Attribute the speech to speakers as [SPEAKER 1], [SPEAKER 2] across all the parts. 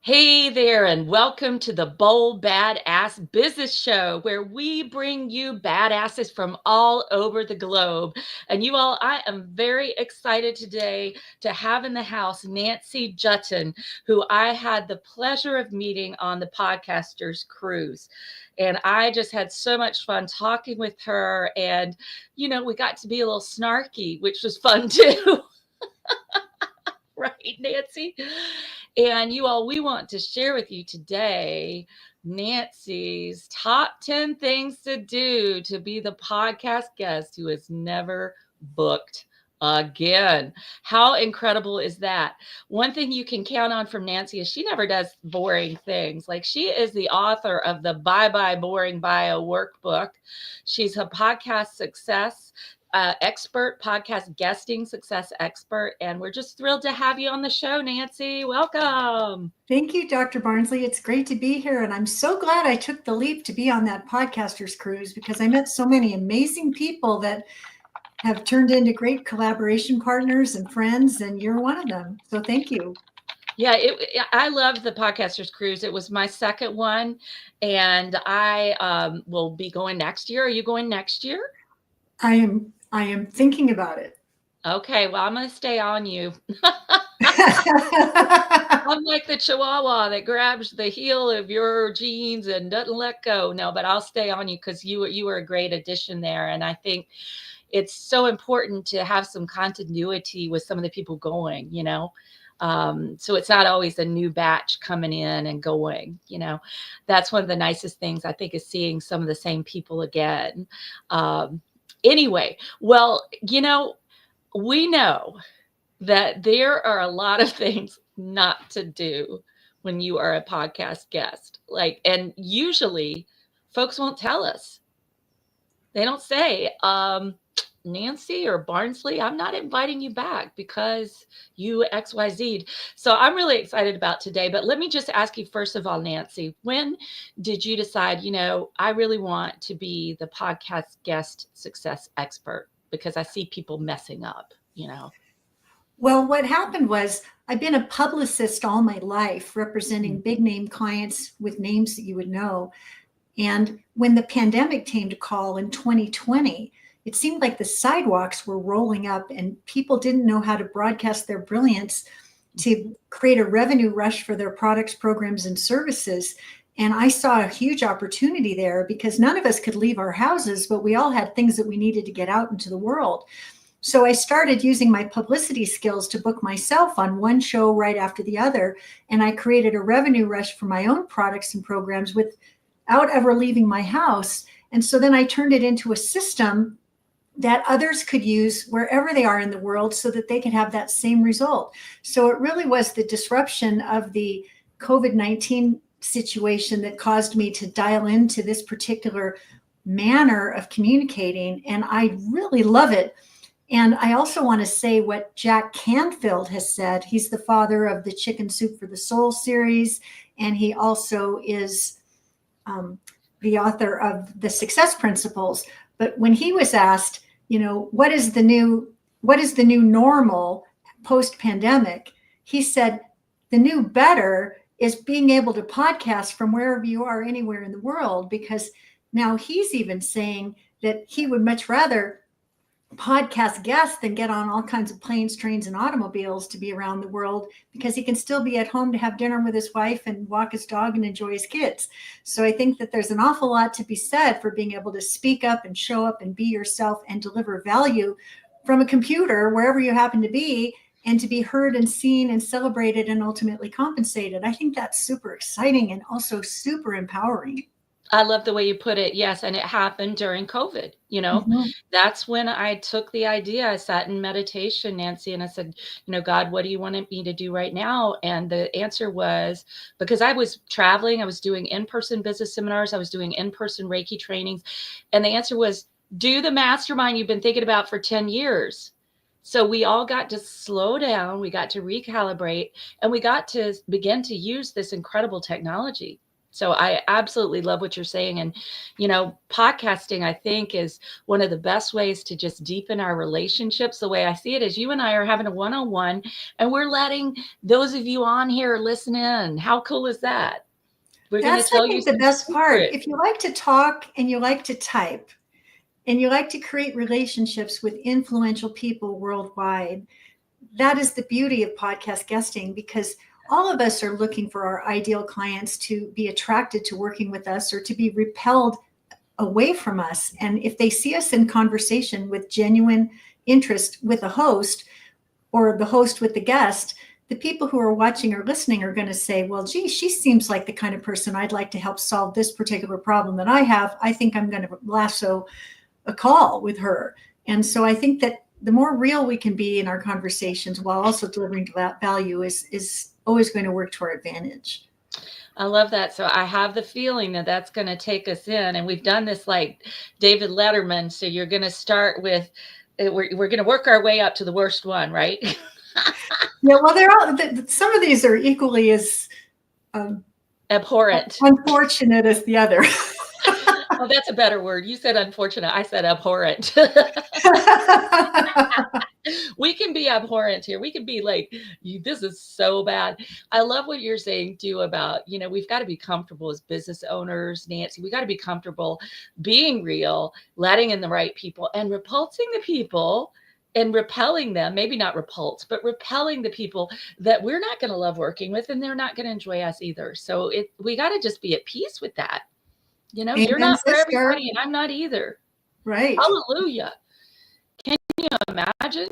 [SPEAKER 1] Hey there, and welcome to the Bold Badass Business Show, where we bring you badasses from all over the globe. And you all, I am very excited today to have in the house Nancy Juetten, who I had the pleasure of meeting on the Podcasters Cruise. And I just had so much fun talking with her. And, we got to be a little snarky, which was fun too. Right, Nancy? And you all, we want to share with you today Nancy's top 10 things to do to be the podcast guest who is never booked again. How incredible is that? One thing you can count on from Nancy is she never does boring things. Like, she is the author of the Bye Bye Boring Bio workbook. She's a podcast success expert, podcast guesting success expert. And we're just thrilled to have you on the show, Nancy. Welcome.
[SPEAKER 2] Thank you, Dr. Barnsley. It's great to be here. And I'm so glad I took the leap to be on that Podcasters Cruise, because I met so many amazing people that have turned into great collaboration partners and friends, and you're one of them. So thank you.
[SPEAKER 1] Yeah, I loved the Podcasters Cruise. It was my second one, and I will be going next year. Are you going next year?
[SPEAKER 2] I am thinking about it.
[SPEAKER 1] Okay, well, I'm going to stay on you. I'm like the Chihuahua that grabs the heel of your jeans and doesn't let go. No, but I'll stay on you because you were a great addition there. And I think it's so important to have some continuity with some of the people going, so it's not always a new batch coming in and going. That's one of the nicest things, I think, is seeing some of the same people again. Anyway, well, we know that there are a lot of things not to do when you are a podcast guest. And usually folks won't tell us. They don't say, Nancy or Barnsley, I'm not inviting you back because you XYZ'd. So I'm really excited about today. But let me just ask you, first of all, Nancy, when did you decide, I really want to be the podcast guest success expert? Because I see people messing up.
[SPEAKER 2] Well, what happened was I've been a publicist all my life, representing big name clients with names that you would know. And when the pandemic came to call in 2020, it seemed like the sidewalks were rolling up and people didn't know how to broadcast their brilliance to create a revenue rush for their products, programs, and services. And I saw a huge opportunity there because none of us could leave our houses, but we all had things that we needed to get out into the world. So I started using my publicity skills to book myself on one show right after the other. And I created a revenue rush for my own products and programs without ever leaving my house. And so then I turned it into a system that others could use wherever they are in the world so that they could have that same result. So it really was the disruption of the COVID-19 situation that caused me to dial into this particular manner of communicating. And I really love it. And I also want to say what Jack Canfield has said. He's the father of the Chicken Soup for the Soul series. And he also is the author of the Success Principles. But when he was asked, what is the new normal post-pandemic? He said, the new better is being able to podcast from wherever you are, anywhere in the world, because now he's even saying that he would much rather podcast guests than get on all kinds of planes, trains, and automobiles to be around the world, because he can still be at home to have dinner with his wife and walk his dog and enjoy his kids. So I think that there's an awful lot to be said for being able to speak up and show up and be yourself and deliver value from a computer wherever you happen to be, and to be heard and seen and celebrated and ultimately compensated. I think that's super exciting and also super empowering.
[SPEAKER 1] I love the way you put it. Yes. And it happened during COVID. That's when I took the idea. I sat in meditation, Nancy, and I said, God, what do you want me to do right now? And the answer was, because I was traveling, I was doing in-person business seminars, I was doing in-person Reiki trainings. And the answer was, do the mastermind you've been thinking about for 10 years. So we all got to slow down. We got to recalibrate, and we got to begin to use this incredible technology. So I absolutely love what you're saying. And, podcasting, I think, is one of the best ways to just deepen our relationships. The way I see it is you and I are having a one-on-one, and we're letting those of you on here listen in. How cool is that? We're going to
[SPEAKER 2] That's, I
[SPEAKER 1] tell you
[SPEAKER 2] think, the
[SPEAKER 1] some
[SPEAKER 2] best part.
[SPEAKER 1] secrets.
[SPEAKER 2] If you like to talk and you like to type and you like to create relationships with influential people worldwide, that is the beauty of podcast guesting, because all of us are looking for our ideal clients to be attracted to working with us or to be repelled away from us. And if they see us in conversation with genuine interest with a host, or the host with the guest, the people who are watching or listening are going to say, well, gee, she seems like the kind of person I'd like to help solve this particular problem that I have. I think I'm going to lasso a call with her. And so I think that the more real we can be in our conversations while also delivering that value is always going to work to our advantage.
[SPEAKER 1] I love that. So I have the feeling that that's going to take us in, and we've done this like David Letterman. So you're going to start with, we're going to work our way up to the worst one, right?
[SPEAKER 2] Yeah, well, they're all, some of these are equally as
[SPEAKER 1] abhorrent,
[SPEAKER 2] unfortunate as the other.
[SPEAKER 1] Oh, that's a better word. You said unfortunate. I said abhorrent. We can be abhorrent here. We can be like, this is so bad. I love what you're saying too about, we've got to be comfortable as business owners, Nancy. We got to be comfortable being real, letting in the right people, and repulsing the people and repelling them, maybe not repulse, but repelling the people that we're not going to love working with, and they're not going to enjoy us either. So we got to just be at peace with that.
[SPEAKER 2] Amen,
[SPEAKER 1] you're not for
[SPEAKER 2] sister.
[SPEAKER 1] everybody, and I'm not either.
[SPEAKER 2] Right.
[SPEAKER 1] Hallelujah. Can you imagine?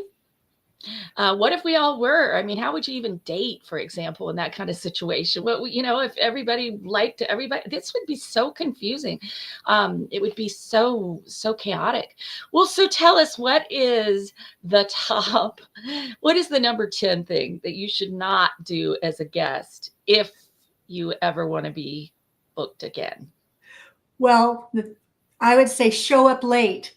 [SPEAKER 1] What if we all were? I mean, how would you even date, for example, in that kind of situation? What, if everybody liked everybody, this would be so confusing. It would be so chaotic. Well, so tell us, what is the number 10 thing that you should not do as a guest if you ever want to be booked again?
[SPEAKER 2] Well, I would say show up late.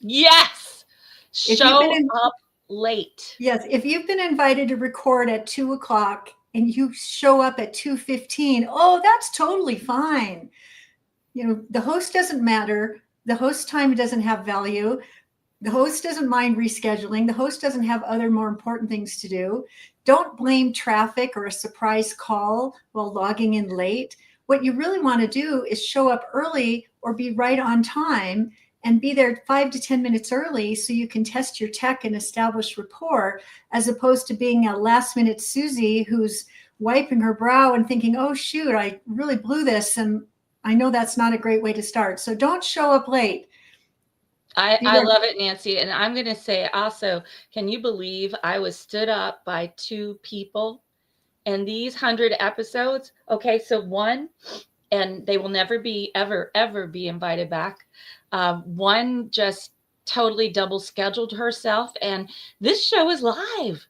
[SPEAKER 1] Yes. Show up late.
[SPEAKER 2] Yes. If you've been invited to record at 2:00 and you show up at 2:15, oh, that's totally fine. The host doesn't matter. The host time doesn't have value. The host doesn't mind rescheduling. The host doesn't have other more important things to do. Don't blame traffic or a surprise call while logging in late. What you really want to do is show up early or be right on time and be there 5 to 10 minutes early so you can test your tech and establish rapport, as opposed to being a last minute Susie who's wiping her brow and thinking, oh, shoot, I really blew this. And I know that's not a great way to start. So don't show up late.
[SPEAKER 1] I love it, Nancy. And I'm going to say also, can you believe I was stood up by 2 people in these 100 episodes? Okay, so one, and they will never be, ever be invited back. One just totally double scheduled herself, and this show is live,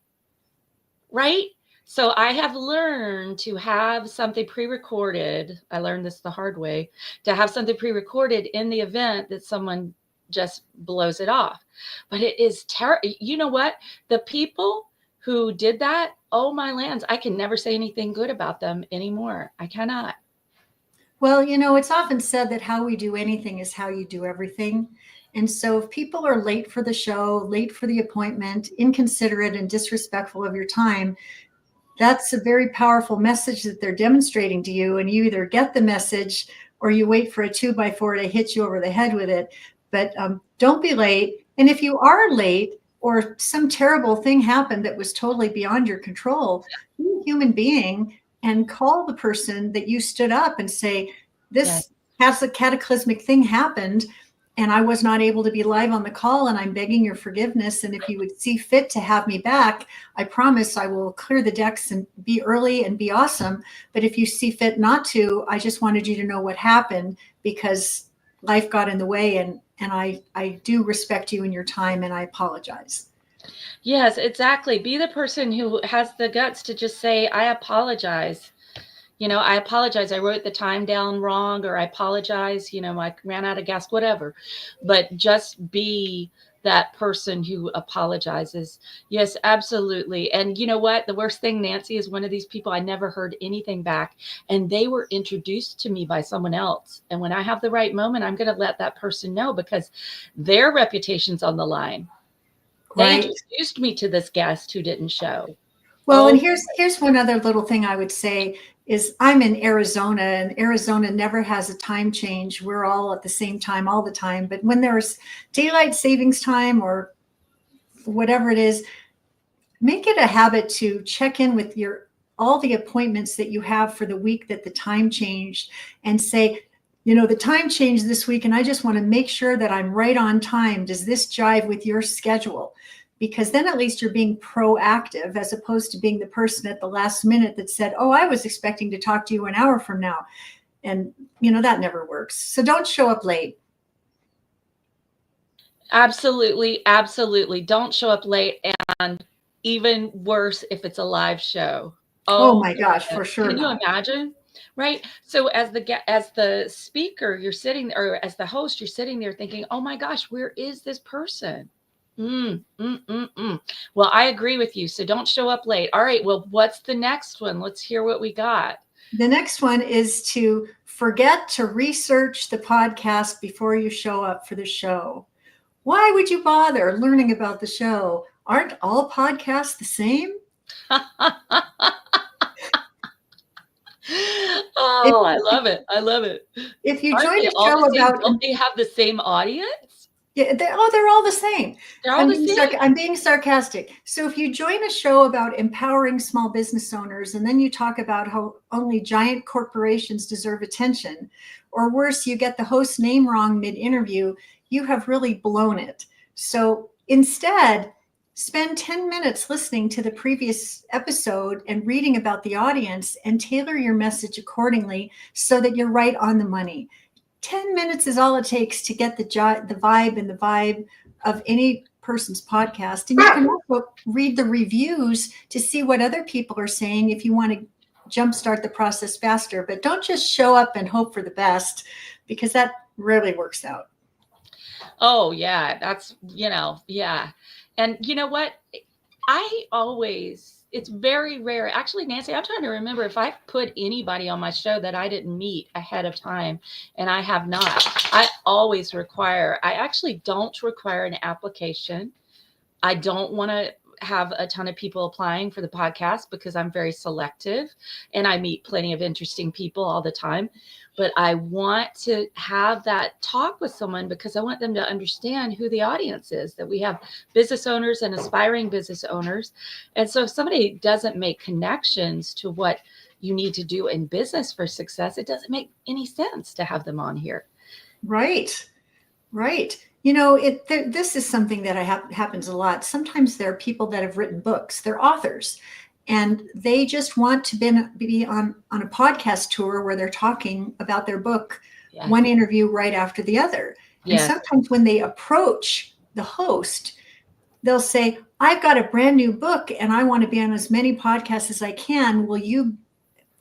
[SPEAKER 1] right? So I have learned to have something pre-recorded. I learned this the hard way, to have something pre-recorded in the event that someone just blows it off. But it is terrible. You know what? The people who did that, oh my lands, I can never say anything good about them anymore. I cannot.
[SPEAKER 2] Well, it's often said that how we do anything is how you do everything. And so if people are late for the show, late for the appointment, inconsiderate and disrespectful of your time, that's a very powerful message that they're demonstrating to you. And you either get the message or you wait for a 2x4 to hit you over the head with it. But don't be late. And if you are late or some terrible thing happened that was totally beyond your control, be a human being and call the person that you stood up and say, this has a cataclysmic thing happened and I was not able to be live on the call, and I'm begging your forgiveness. And if you would see fit to have me back, I promise I will clear the decks and be early and be awesome. But if you see fit not to, I just wanted you to know what happened, because life got in the way, and I do respect you and your time, and I apologize.
[SPEAKER 1] Yes, exactly. Be the person who has the guts to just say, I apologize. I apologize. I wrote the time down wrong, or I apologize. I ran out of gas, whatever. But just be that person who apologizes. Yes, absolutely. And you know what? The worst thing, Nancy, is one of these people, I never heard anything back. And they were introduced to me by someone else. And when I have the right moment, I'm going to let that person know because their reputation's on the line. They
[SPEAKER 2] Right.
[SPEAKER 1] introduced me to this guest who didn't show.
[SPEAKER 2] Well, and
[SPEAKER 1] Oh,
[SPEAKER 2] here's one other little thing I would say is I'm in Arizona, and Arizona never has a time change. We're all at the same time all the time. But when there's daylight savings time or whatever it is, make it a habit to check in with all the appointments that you have for the week that the time changed and say, the time changed this week, and I just want to make sure that I'm right on time. Does this jive with your schedule? Because then at least you're being proactive as opposed to being the person at the last minute that said, oh, I was expecting to talk to you an hour from now. And, that never works. So don't show up late.
[SPEAKER 1] absolutely. Absolutely. Don't show up late. And even worse if it's a live show.
[SPEAKER 2] Oh
[SPEAKER 1] Oh,
[SPEAKER 2] my gosh, for sure
[SPEAKER 1] can you
[SPEAKER 2] not.
[SPEAKER 1] imagine? Right. So as the speaker, you're sitting there, or as the host, you're sitting there thinking, oh my gosh, where is this person? Well, I agree with you. So don't show up late. All right. Well, what's the next one? Let's hear what we got.
[SPEAKER 2] The next one is to forget to research the podcast before you show up for the show. Why would you bother learning about the show? Aren't all podcasts the same? If,
[SPEAKER 1] Oh, I love it. I love it.
[SPEAKER 2] if you
[SPEAKER 1] Aren't
[SPEAKER 2] join
[SPEAKER 1] they
[SPEAKER 2] a
[SPEAKER 1] all
[SPEAKER 2] show
[SPEAKER 1] the same?
[SPEAKER 2] about,
[SPEAKER 1] Don't they have the same audience?
[SPEAKER 2] yeah, they're all the same.
[SPEAKER 1] They're all the same.
[SPEAKER 2] I'm being sarcastic. So if you join a show about empowering small business owners and then you talk about how only giant corporations deserve attention, or worse, you get the host's name wrong mid-interview, you have really blown it. So instead, spend 10 minutes listening to the previous episode and reading about the audience and tailor your message accordingly so that you're right on the money. 10 minutes is all it takes to get the vibe of any person's podcast. And you can also read the reviews to see what other people are saying if you want to jumpstart the process faster. But don't just show up and hope for the best, because that rarely works out.
[SPEAKER 1] Oh, yeah. That's, yeah. And you know what? It's very rare. Actually, Nancy, I'm trying to remember if I've put anybody on my show that I didn't meet ahead of time, and I have not. I actually don't require an application. I don't want to have a ton of people applying for the podcast because I'm very selective and I meet plenty of interesting people all the time. But I want to have that talk with someone because I want them to understand who the audience is, that we have business owners and aspiring business owners. And so if somebody doesn't make connections to what you need to do in business for success, it doesn't make any sense to have them on here.
[SPEAKER 2] Right. This is something that happens a lot. Sometimes there are people that have written books, they're authors, and they just want to be on a podcast tour where they're talking about their book, one interview right after the other. And sometimes when they approach the host, they'll say, I've got a brand new book and I want to be on as many podcasts as I can. Will you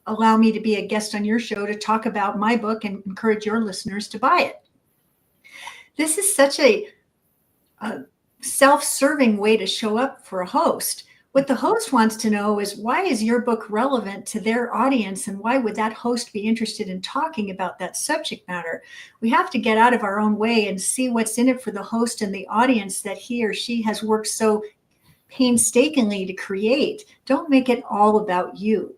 [SPEAKER 2] allow me to be a guest on your show to talk about my book and encourage your listeners to buy it? This is such a self-serving way to show up for a host. What the host wants to know is, why is your book relevant to their audience, and why would that host be interested in talking about that subject matter? We have to get out of our own way and see what's in it for the host and the audience that he or she has worked so painstakingly to create. Don't make it all about you.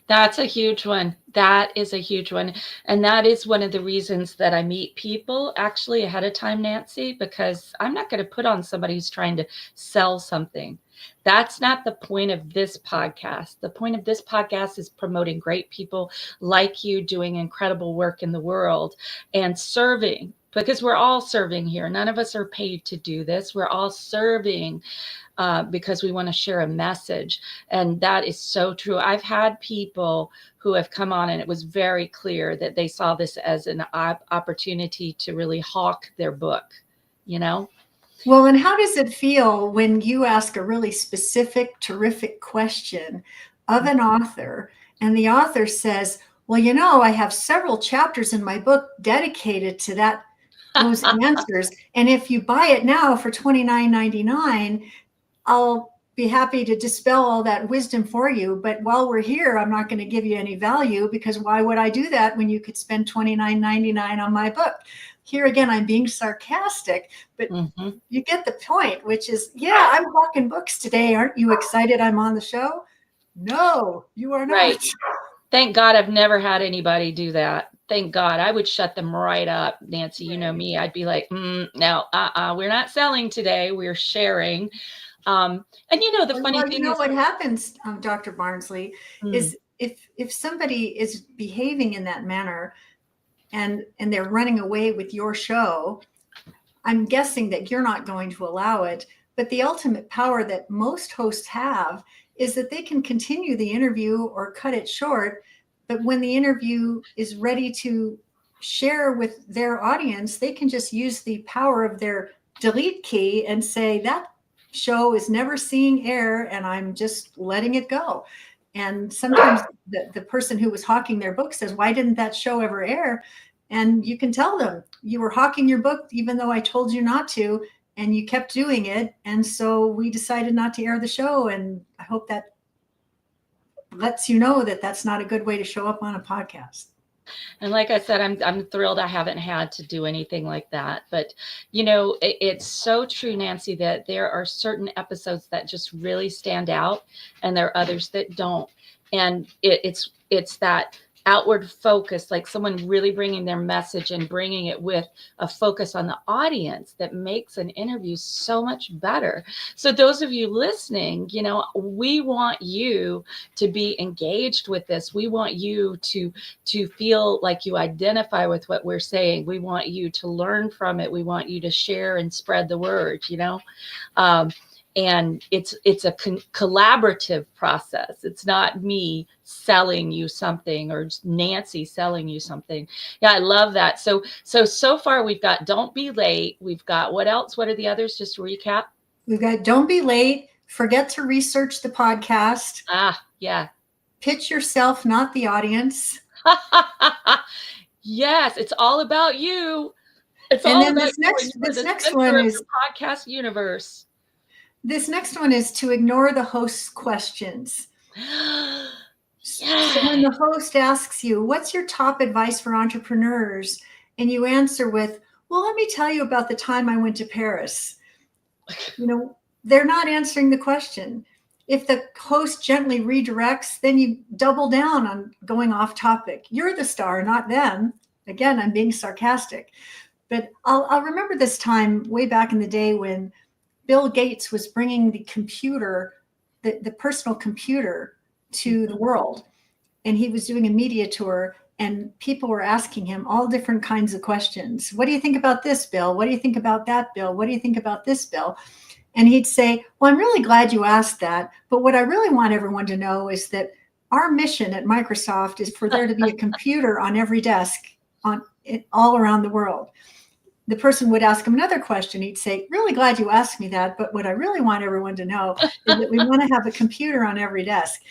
[SPEAKER 1] That's a huge one. That is a huge one. And that is one of the reasons that I meet people actually ahead of time, Nancy, because I'm not going to put on somebody who's trying to sell something. That's not the point of this podcast. The point of this podcast is promoting great people like you doing incredible work in the world and serving, because we're all serving here. None of us are paid to do this. We're all serving because we want to share a message. And that is so true. I've had people who have come on and it was very clear that they saw this as an opportunity to really hawk their book,
[SPEAKER 2] Well, and how does it feel when you ask a really specific, terrific question of an author, and the author says, well, I have several chapters in my book dedicated to that those answers. And if you buy it now for $29.99, I'll be happy to dispel all that wisdom for you. But while we're here, I'm not going to give you any value, because why would I do that when you could spend $29.99 on my book? Here again, I'm being sarcastic, but you get the point, which is, yeah, I'm hawking books today. Aren't you excited I'm on the show? No, you are not.
[SPEAKER 1] Right. Thank God I've never had anybody do that. Thank God. I would shut them right up, Nancy. You know me. I'd be like, no, we're not selling today. We're sharing. And the funny thing is,
[SPEAKER 2] what happens, Dr. Barnsley, is if somebody is behaving in that manner and they're running away with your show, I'm guessing that you're not going to allow it. But the ultimate power that most hosts have is that they can continue the interview or cut it short. But when the interview is ready to share with their audience, they can just use the power of their delete key and say, that show is never seeing air and I'm just letting it go. And sometimes the person who was hawking their book says, why didn't that show ever air? And you can tell them, you were hawking your book even though I told you not to, and you kept doing it. And so we decided not to air the show. And I hope that lets you know that that's not a good way to show up on a podcast.
[SPEAKER 1] And like I said, I'm thrilled I haven't had to do anything like that. But, it's so true, Nancy, that there are certain episodes that just really stand out and there are others that don't. And it's that outward focus, like someone really bringing their message and bringing it with a focus on the audience, that makes an interview so much better. So those of you listening, we want you to be engaged with this. We want you to feel like you identify with what we're saying. We want you to learn from it. We want you to share and spread the word, and it's a collaborative process. It's not me selling you something or Nancy selling you something. Yeah, I love that. So far we've got Don't Be Late. We've got what else? What are the others? Just to recap.
[SPEAKER 2] We've got Don't Be Late. Forget to research the podcast.
[SPEAKER 1] Yeah.
[SPEAKER 2] Pitch yourself, not the audience.
[SPEAKER 1] Yes, it's all about you. It's all about
[SPEAKER 2] this next one is
[SPEAKER 1] podcast universe.
[SPEAKER 2] This next one is to ignore the host's questions.
[SPEAKER 1] Yes.
[SPEAKER 2] So when the host asks you, what's your top advice for entrepreneurs? And you answer with, well, let me tell you about the time I went to Paris. They're not answering the question. If the host gently redirects, then you double down on going off topic. You're the star, not them. Again, I'm being sarcastic. But I'll remember this time way back in the day when Bill Gates was bringing the computer, the personal computer, to the world. And he was doing a media tour and people were asking him all different kinds of questions. What do you think about this, Bill? What do you think about that, Bill? What do you think about this, Bill? And he'd say, well, I'm really glad you asked that. But what I really want everyone to know is that our mission at Microsoft is for there to be a computer on every desk all around the world. The person would ask him another question. He'd say, really glad you asked me that. But what I really want everyone to know is that we want to have a computer on every desk.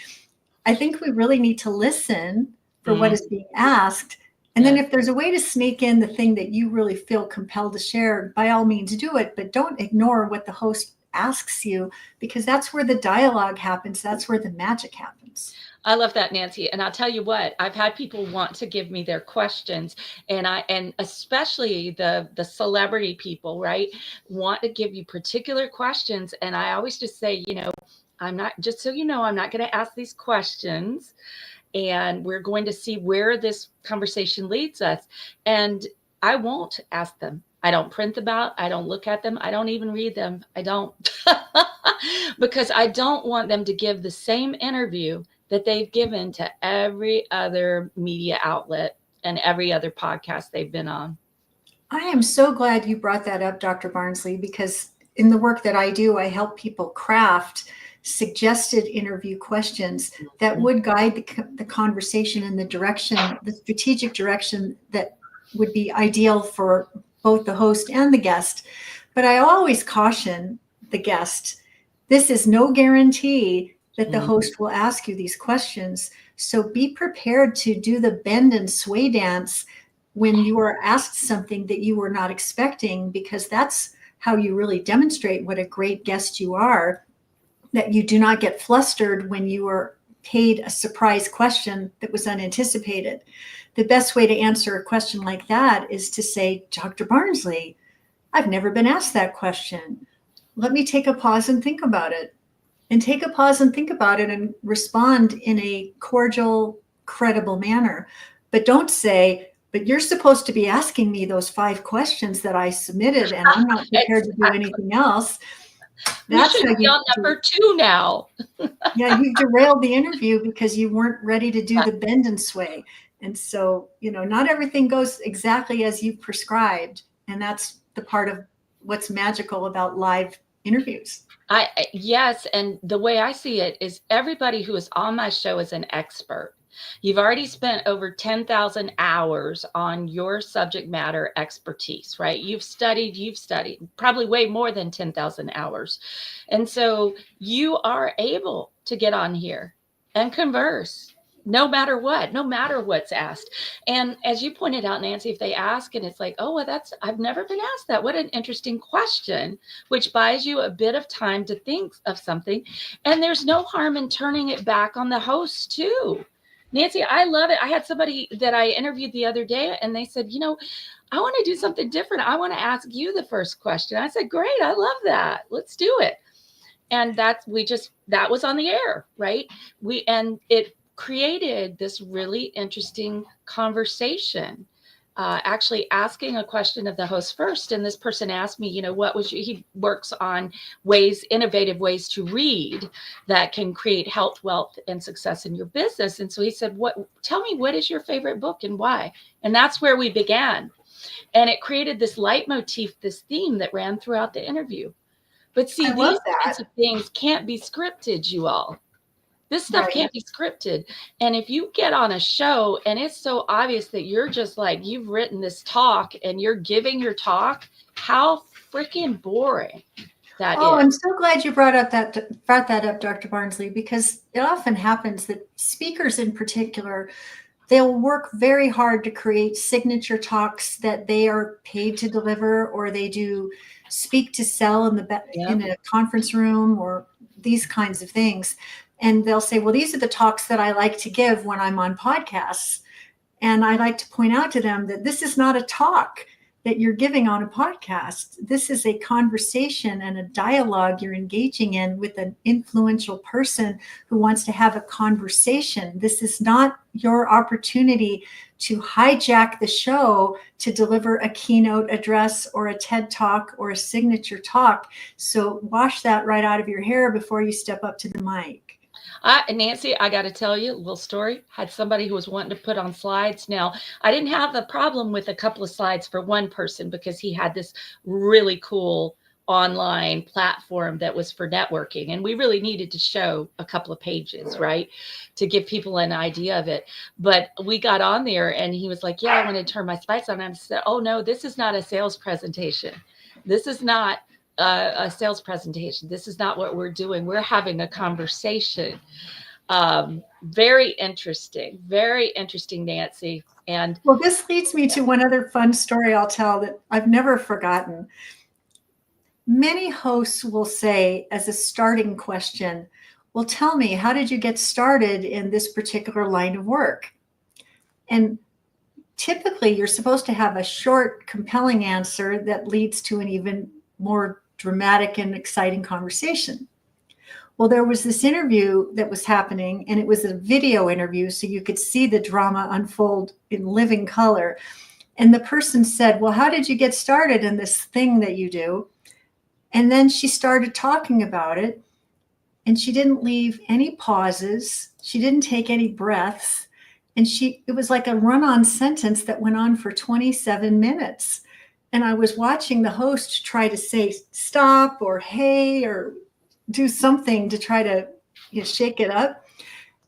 [SPEAKER 2] I think we really need to listen for what is being asked. And then if there's a way to sneak in the thing that you really feel compelled to share, by all means do it. But don't ignore what the host asks you, because that's where the dialogue happens. That's where the magic happens.
[SPEAKER 1] I love that, Nancy. And I'll tell you what, I've had people want to give me their questions, and especially the celebrity people, right, want to give you particular questions. And I always just say, I'm not, just so you know, I'm not going to ask these questions, and we're going to see where this conversation leads us. And I won't ask them. I don't print them out. I don't look at them. I don't even read them. I don't, because I don't want them to give the same interview that they've given to every other media outlet and every other podcast they've been on.
[SPEAKER 2] I am so glad you brought that up, Dr. Barnsley, because in the work that I do, I help people craft suggested interview questions that would guide the conversation in the strategic direction that would be ideal for both the host and the guest. But I always caution the guest, this is no guarantee that the host will ask you these questions. So be prepared to do the bend and sway dance when you are asked something that you were not expecting, because that's how you really demonstrate what a great guest you are, that you do not get flustered when you are paid a surprise question that was unanticipated. The best way to answer a question like that is to say, Dr. Barnsley, I've never been asked that question. Let me take a pause and think about it. And take a pause and think about it and respond in a cordial, credible manner. But don't say, but you're supposed to be asking me those 5 questions that I submitted, and I'm not prepared to do anything else.
[SPEAKER 1] We should be on number 2 now.
[SPEAKER 2] Yeah, you derailed the interview because you weren't ready to do the bend and sway. And so, not everything goes exactly as you prescribed. And that's the part of what's magical about live interviews.
[SPEAKER 1] Yes, and the way I see it is everybody who is on my show is an expert. You've already spent over 10,000 hours on your subject matter expertise, right? You've studied probably way more than 10,000 hours. And so you are able to get on here and converse no matter what's asked. And as you pointed out, Nancy, if they ask and it's like, oh, well, I've never been asked that. What an interesting question, which buys you a bit of time to think of something. And there's no harm in turning it back on the host too. Nancy, I love it. I had somebody that I interviewed the other day and they said, I want to do something different. I want to ask you the first question. I said, great. I love that. Let's do it. And that was on the air, right? It created this really interesting conversation, actually asking a question of the host first. And this person asked me, he works on innovative ways to read that can create health, wealth, and success in your business. And so he said, tell me, what is your favorite book and why? And that's where we began. And it created this leitmotif, this theme that ran throughout the interview. But see, these kinds of things can't be scripted, you all. This stuff can't be scripted. And if you get on a show and it's so obvious that you're just like, you've written this talk and you're giving your talk, how freaking boring that is.
[SPEAKER 2] I'm so glad you brought that up, Dr. Barnsley, because it often happens that speakers in particular, they'll work very hard to create signature talks that they are paid to deliver, or they do speak to sell in a conference room, or these kinds of things. And they'll say, well, these are the talks that I like to give when I'm on podcasts. And I like to point out to them that this is not a talk that you're giving on a podcast. This is a conversation and a dialogue you're engaging in with an influential person who wants to have a conversation. This is not your opportunity to hijack the show to deliver a keynote address or a TED talk or a signature talk. So wash that right out of your hair before you step up to the mic.
[SPEAKER 1] Nancy, I got to tell you a little story. Had somebody who was wanting to put on slides. Now, I didn't have a problem with a couple of slides for one person because he had this really cool online platform that was for networking. And we really needed to show a couple of pages, right, to give people an idea of it. But we got on there and he was like, yeah, I want to turn my slides on. And I said, oh, no, this is not a sales presentation. This is not a sales presentation. This is not what we're doing. We're having a conversation. Very interesting, Nancy. And
[SPEAKER 2] well, this leads me to one other fun story I'll tell that I've never forgotten. Many hosts will say as a starting question, well, tell me, how did you get started in this particular line of work? And typically you're supposed to have a short, compelling answer that leads to an even more dramatic and exciting conversation. Well, there was this interview that was happening, and it was a video interview, so you could see the drama unfold in living color. And the person said, well, how did you get started in this thing that you do? And then she started talking about it, and she didn't leave any pauses. She didn't take any breaths. And it was like a run-on sentence that went on for 27 minutes. And I was watching the host try to say stop or hey or do something to try to shake it up.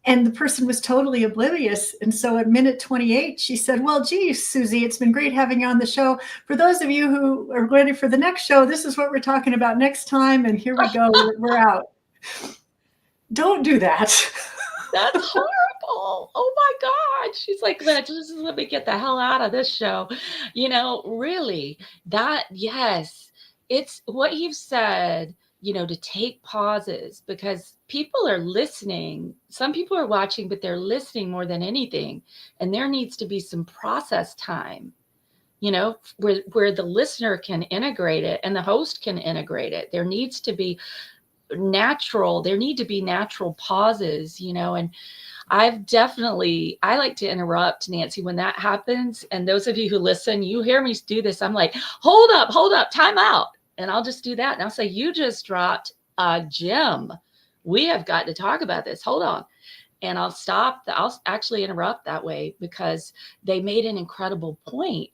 [SPEAKER 2] And the person was totally oblivious. And so at minute 28, she said, well, geez, Susie, it's been great having you on the show. For those of you who are ready for the next show, this is what we're talking about next time. And here we go. We're out. Don't do that.
[SPEAKER 1] That's horrible. people. Oh my God. She's like, just let me get the hell out of this show. Really, yes, it's what you've said, to take pauses, because people are listening. Some people are watching, but they're listening more than anything. And there needs to be some process time, where the listener can integrate it and the host can integrate it. There need to be natural pauses, and I like to interrupt, Nancy, when that happens. And those of you who listen, you hear me do this. I'm like, hold up, time out. And I'll just do that. And I'll say, you just dropped a gem. We have got to talk about this. Hold on. And I'll stop. I'll actually interrupt that way, because they made an incredible point.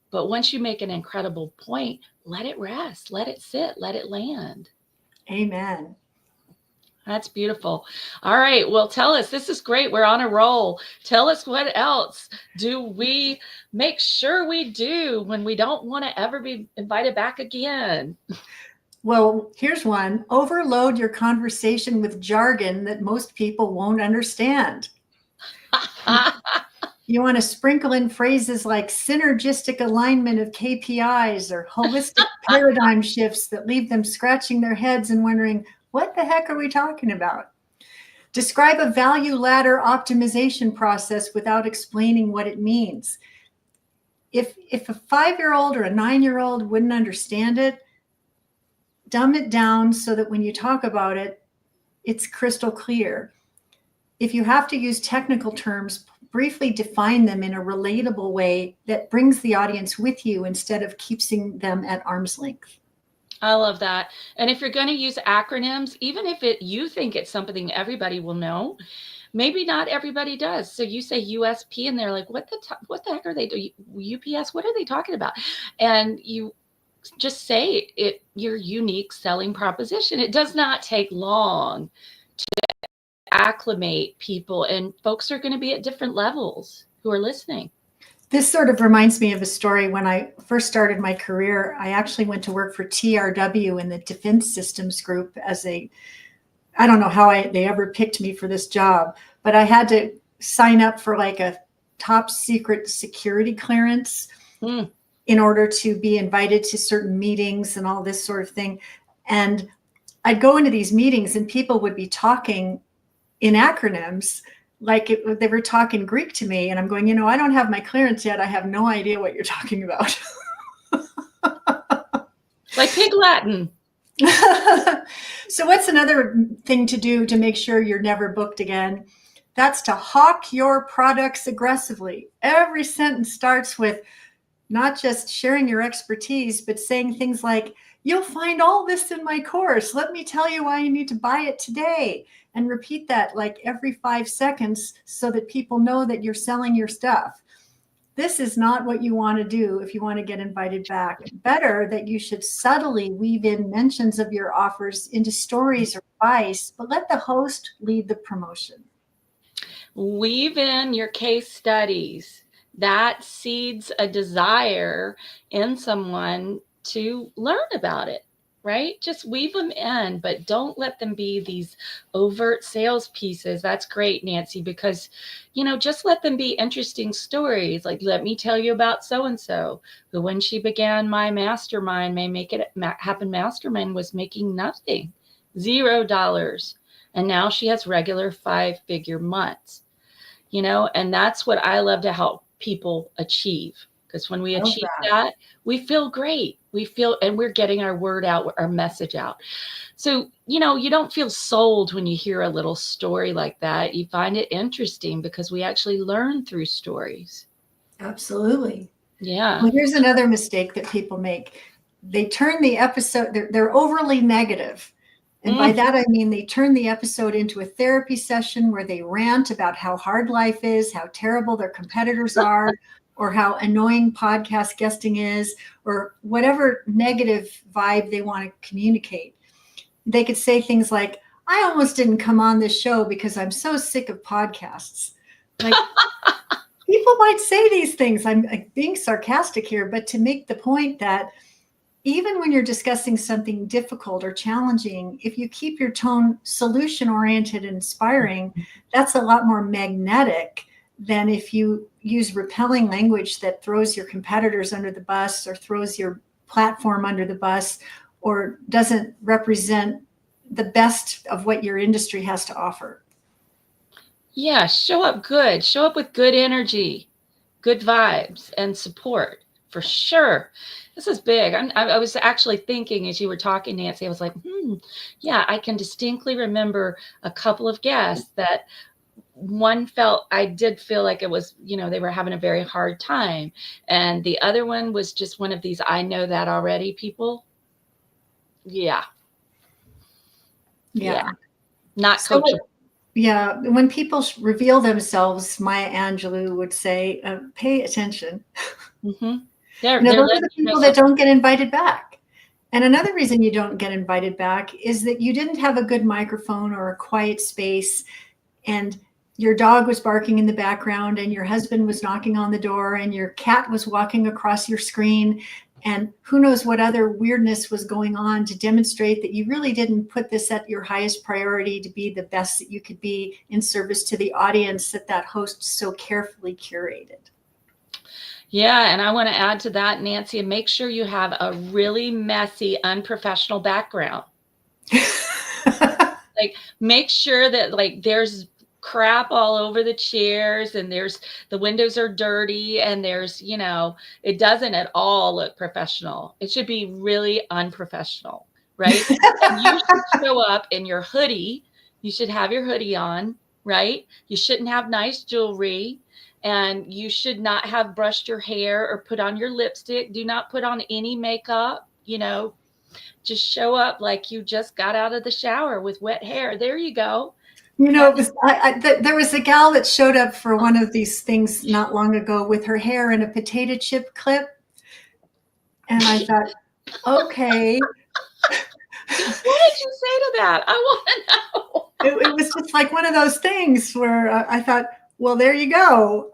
[SPEAKER 1] But once you make an incredible point, let it rest, let it sit, let it land.
[SPEAKER 2] Amen.
[SPEAKER 1] That's beautiful. All right. Well, tell us, this is great. We're on a roll. Tell us, what else do we make sure we do when we don't want to ever be invited back again?
[SPEAKER 2] Well, here's one. Overload your conversation with jargon that most people won't understand. You want to sprinkle in phrases like synergistic alignment of KPIs or holistic paradigm shifts that leave them scratching their heads and wondering, what the heck are we talking about? Describe a value ladder optimization process without explaining what it means. If a 5-year-old or a 9-year-old wouldn't understand it, dumb it down so that when you talk about it, it's crystal clear. If you have to use technical terms, briefly define them in a relatable way that brings the audience with you instead of keeping them at arm's length.
[SPEAKER 1] I love that. And if you're going to use acronyms, even if you think it's something everybody will know, maybe not everybody does. So you say USP and they're like, what the heck are they doing? UPS, what are they talking about? And you just say it, your unique selling proposition. It does not take long to acclimate people, and folks are going to be at different levels who are listening.
[SPEAKER 2] This sort of reminds me of a story. When I first started my career, I actually went to work for TRW in the Defense Systems Group I don't know how they ever picked me for this job, but I had to sign up for like a top secret security clearance in order to be invited to certain meetings and all this sort of thing. And I'd go into these meetings and people would be talking in acronyms, like they were talking Greek to me. And I'm going, I don't have my clearance yet. I have no idea what you're talking about.
[SPEAKER 1] Like Pig Latin.
[SPEAKER 2] So what's another thing to do to make sure you're never booked again? That's to hawk your products aggressively. Every sentence starts with not just sharing your expertise, but saying things like, you'll find all this in my course. Let me tell you why you need to buy it today. And repeat that like every 5 seconds so that people know that you're selling your stuff. This is not what you want to do if you want to get invited back. Better that you should subtly weave in mentions of your offers into stories or advice, but let the host lead the promotion.
[SPEAKER 1] Weave in your case studies. That seeds a desire in someone to learn about it, right? Just weave them in, but don't let them be these overt sales pieces. That's great, Nancy, because, just let them be interesting stories. Like, let me tell you about so-and-so, who when she began my mastermind, May Make It Happen Mastermind, was making nothing, $0. And now she has regular 5-figure months, and that's what I love to help people achieve. Because when we achieve that, we feel great. And we're getting our word out, our message out. So, you don't feel sold when you hear a little story like that. You find it interesting because we actually learn through stories.
[SPEAKER 2] Absolutely.
[SPEAKER 1] Yeah.
[SPEAKER 2] Well, here's another mistake that people make. They turn the episode, they're overly negative. And by that, I mean, they turn the episode into a therapy session where they rant about how hard life is, how terrible their competitors are, or how annoying podcast guesting is, or whatever negative vibe they want to communicate. They could say things like, I almost didn't come on this show because I'm so sick of podcasts. Like, people might say these things. I'm being sarcastic here, but to make the point that even when you're discussing something difficult or challenging, if you keep your tone solution oriented and inspiring, that's a lot more magnetic than if you use repelling language that throws your competitors under the bus or throws your platform under the bus or doesn't represent the best of what your industry has to offer.
[SPEAKER 1] Yeah, show up good. Show up with good energy, good vibes, and support for sure. This is big. I was actually thinking as you were talking, Nancy, I was like, yeah, I can distinctly remember a couple of guests that I did feel like it was, they were having a very hard time. And the other one was just one of these, I know that already people. Yeah.
[SPEAKER 2] Yeah.
[SPEAKER 1] Not coachable.
[SPEAKER 2] Yeah, when people reveal themselves, Maya Angelou would say, pay attention.
[SPEAKER 1] Mm-hmm.
[SPEAKER 2] Those are the people that don't get invited back. And another reason you don't get invited back is that you didn't have a good microphone or a quiet space, and your dog was barking in the background, and your husband was knocking on the door, and your cat was walking across your screen, and who knows what other weirdness was going on to demonstrate that you really didn't put this at your highest priority to be the best that you could be in service to the audience that host so carefully curated.
[SPEAKER 1] Yeah, and I want to add to that, Nancy, and make sure you have a really messy, unprofessional background. Like, make sure that there's crap all over the chairs and the windows are dirty and it doesn't at all look professional. It should be really unprofessional, right? You should show up in your hoodie. You should have your hoodie on, right? You shouldn't have nice jewelry, and you should not have brushed your hair or put on your lipstick. Do not put on any makeup, just show up like you just got out of the shower with wet hair. There you go.
[SPEAKER 2] There was a gal that showed up for one of these things not long ago with her hair in a potato chip clip. And I thought, okay.
[SPEAKER 1] What did you say to that? I want to know.
[SPEAKER 2] It was just like one of those things where I thought, well, there you go.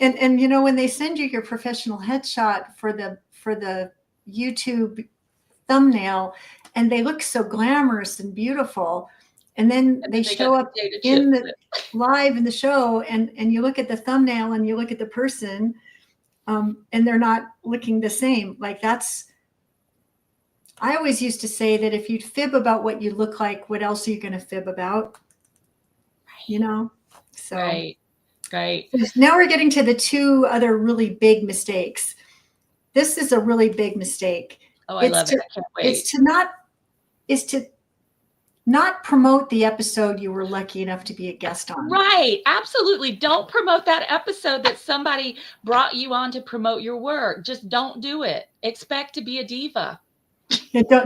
[SPEAKER 2] And when they send you your professional headshot for the YouTube thumbnail, and they look so glamorous and beautiful, and then they show up live in the show, and you look at the thumbnail and you look at the person, and they're not looking the same. I always used to say that if you fib about what you look like, what else are you going to fib about? So
[SPEAKER 1] right.
[SPEAKER 2] Now we're getting to the two other really big mistakes. This is a really big mistake.
[SPEAKER 1] Oh, I love it. I can't wait.
[SPEAKER 2] It's to not promote the episode you were lucky enough to be a guest on.
[SPEAKER 1] Right. Absolutely. Don't promote that episode that somebody brought you on to promote your work. Just don't do it. Expect to be a diva.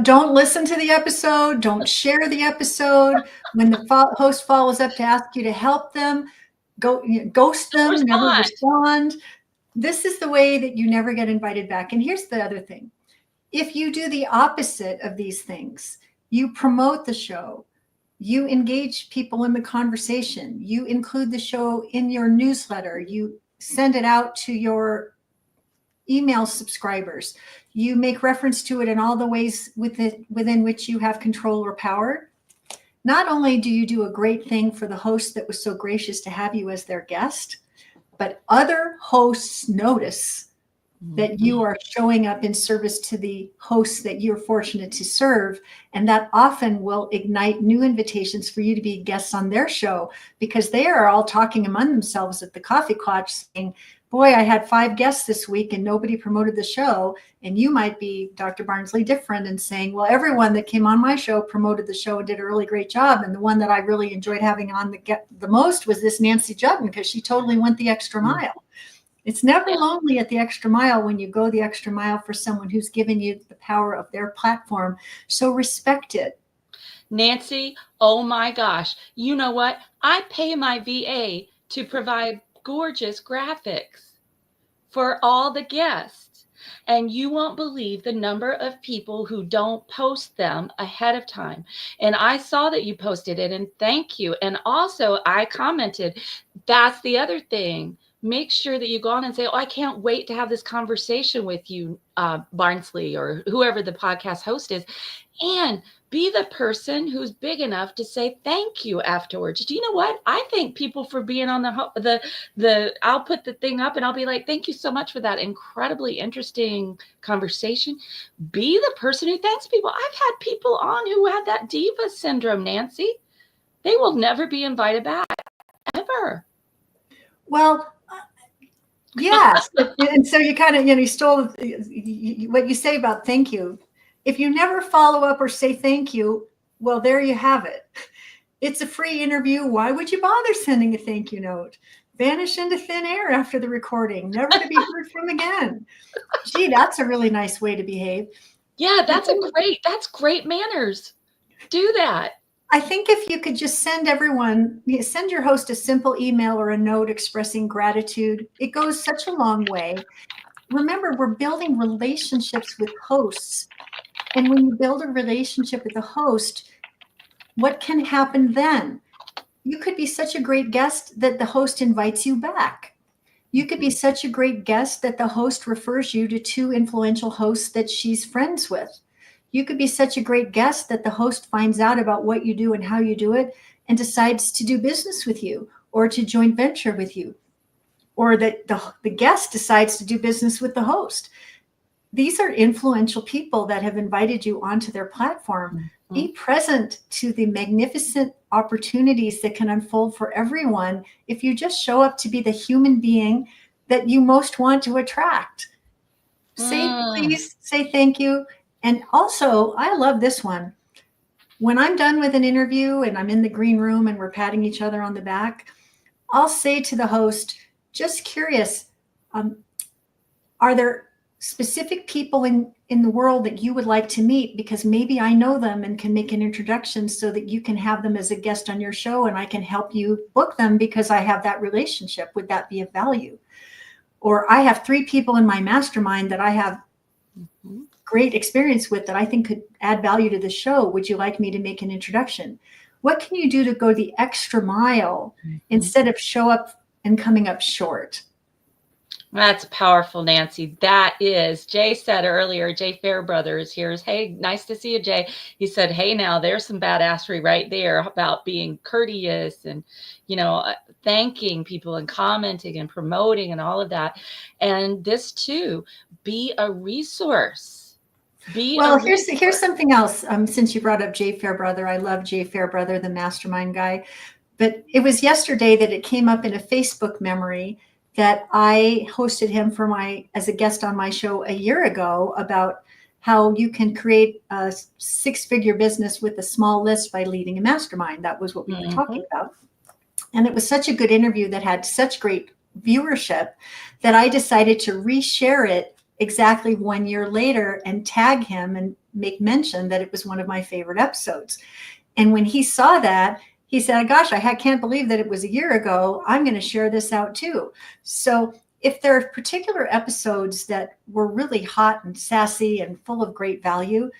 [SPEAKER 2] Don't listen to the episode. Don't share the episode. When the host follows up to ask you to help them, ghost them, never respond. This is the way that you never get invited back. And here's the other thing. If you do the opposite of these things, you promote the show, you engage people in the conversation, you include the show in your newsletter, you send it out to your email subscribers, you make reference to it in all the ways within which you have control or power. Not only do you do a great thing for the host that was so gracious to have you as their guest, but other hosts notice that you are showing up in service to the hosts that you're fortunate to serve. And that often will ignite new invitations for you to be guests on their show, because they are all talking among themselves at the coffee clutch saying, boy, I had 5 guests this week and nobody promoted the show. And you might be Dr. Barnsley different and saying, well, everyone that came on my show promoted the show and did a really great job. And the one that I really enjoyed having on the most was this Nancy Juetten, because she totally went the extra mile. It's never lonely at the extra mile when you go the extra mile for someone who's given you the power of their platform. So respect it.
[SPEAKER 1] Nancy, oh my gosh. You know what? I pay my VA to provide gorgeous graphics for all the guests. And you won't believe the number of people who don't post them ahead of time. And I saw that you posted it, and thank you. And also I commented, that's the other thing. make sure that you go on and say, oh, I can't wait to have this conversation with you, Barnsley, or whoever the podcast host is. And be the person who's big enough to say thank you afterwards. Do you know what? I thank people for being on I'll put the thing up and I'll be like, thank you so much for that incredibly interesting conversation. Be the person who thanks people. I've had people on who had that diva syndrome, Nancy. They will never be invited back, ever.
[SPEAKER 2] Well, yes. And so you kind of, you stole what you say about thank you. If you never follow up or say thank you, well, there you have it. It's a free interview. Why would you bother sending a thank you note? Vanish into thin air after the recording, never to be heard from again. Gee, that's a really nice way to behave.
[SPEAKER 1] Yeah, that's great manners. Do that.
[SPEAKER 2] I think if you could just send your host a simple email or a note expressing gratitude, it goes such a long way. Remember, we're building relationships with hosts. And when you build a relationship with a host, what can happen then? You could be such a great guest that the host invites you back. You could be such a great guest that the host refers you to 2 influential hosts that she's friends with. You could be such a great guest that the host finds out about what you do and how you do it and decides to do business with you or to joint venture with you, or that the guest decides to do business with the host. These are influential people that have invited you onto their platform. Mm-hmm. Be present to the magnificent opportunities that can unfold for everyone if you just show up to be the human being that you most want to attract. Say please, say thank you. And also, I love this one. When I'm done with an interview and I'm in the green room and we're patting each other on the back, I'll say to the host, just curious, are there specific people in the world that you would like to meet? Because maybe I know them and can make an introduction so that you can have them as a guest on your show and I can help you book them because I have that relationship. Would that be of value? Or I have 3 people in my mastermind that I have great experience with that I think could add value to the show. Would you like me to make an introduction? What can you do to go the extra mile instead of show up and coming up short?
[SPEAKER 1] That's powerful, Nancy. That is. Jay said earlier, Jay Fairbrother is here. Hey, nice to see you, Jay. He said, hey, now there's some badassery right there about being courteous and, thanking people and commenting and promoting and all of that. And this too, be a resource.
[SPEAKER 2] Here's something else. Since you brought up Jay Fairbrother, I love Jay Fairbrother, the mastermind guy. But it was yesterday that it came up in a Facebook memory that I hosted him as a guest on my show a year ago about how you can create a 6-figure business with a small list by leading a mastermind. That was what we were talking about. And it was such a good interview that had such great viewership that I decided to reshare it exactly 1 year later and tag him and make mention that it was one of my favorite episodes. And when he saw that, he said, gosh, I can't believe that it was a year ago. I'm going to share this out too. So if there are particular episodes that were really hot and sassy and full of great value,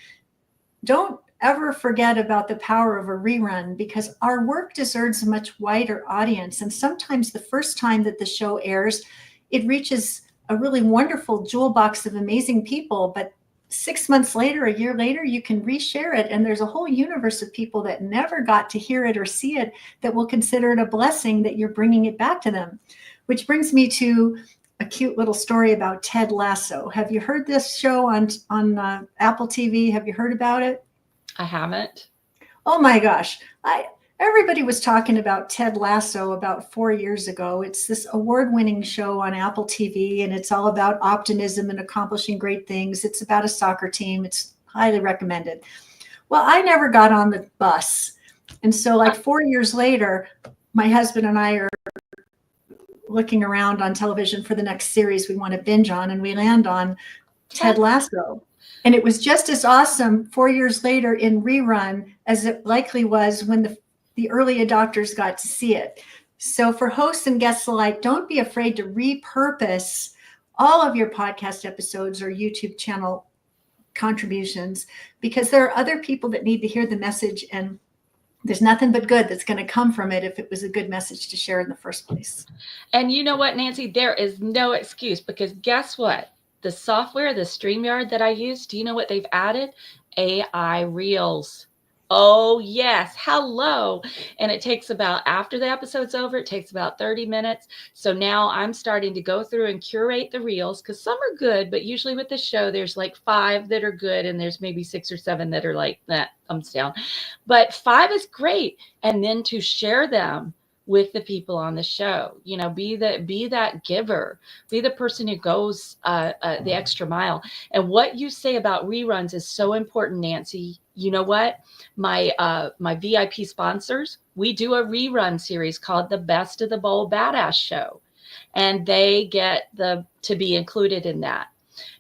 [SPEAKER 2] don't ever forget about the power of a rerun, because our work deserves a much wider audience. And sometimes the first time that the show airs, it reaches a really wonderful jewel box of amazing people. But 6 months later, a year later, you can reshare it. And there's a whole universe of people that never got to hear it or see it that will consider it a blessing that you're bringing it back to them. Which brings me to a cute little story about Ted Lasso. Have you heard this show on Apple TV? Have you heard about it?
[SPEAKER 1] I haven't.
[SPEAKER 2] Oh my gosh. Everybody was talking about Ted Lasso about 4 years ago. It's this award-winning show on Apple TV, and it's all about optimism and accomplishing great things. It's about a soccer team. It's highly recommended. Well, I never got on the bus. And so 4 years later, my husband and I are looking around on television for the next series we want to binge on, and we land on Ted Lasso. And it was just as awesome 4 years later in rerun as it likely was when the early adopters got to see it. So for hosts and guests alike, don't be afraid to repurpose all of your podcast episodes or YouTube channel contributions, because there are other people that need to hear the message. And there's nothing but good that's going to come from it if it was a good message to share in the first place.
[SPEAKER 1] And you know what, Nancy? There is no excuse, because guess what? The software, the StreamYard that I use, do you know what they've added? AI Reels. Oh, yes. Hello. And it takes about, after the episode's over, it takes about 30 minutes. So now I'm starting to go through and curate the reels, because some are good, but usually with the show, there's like 5 that are good, and there's maybe 6 or 7 that are like that, thumbs down. But 5 is great. And then to share them with the people on the show, be that giver, be the person who goes the extra mile. And what you say about reruns is so important, Nancy. You know what? My VIP sponsors, we do a rerun series called the Best of the Bold Badass Show, and they get to be included in that.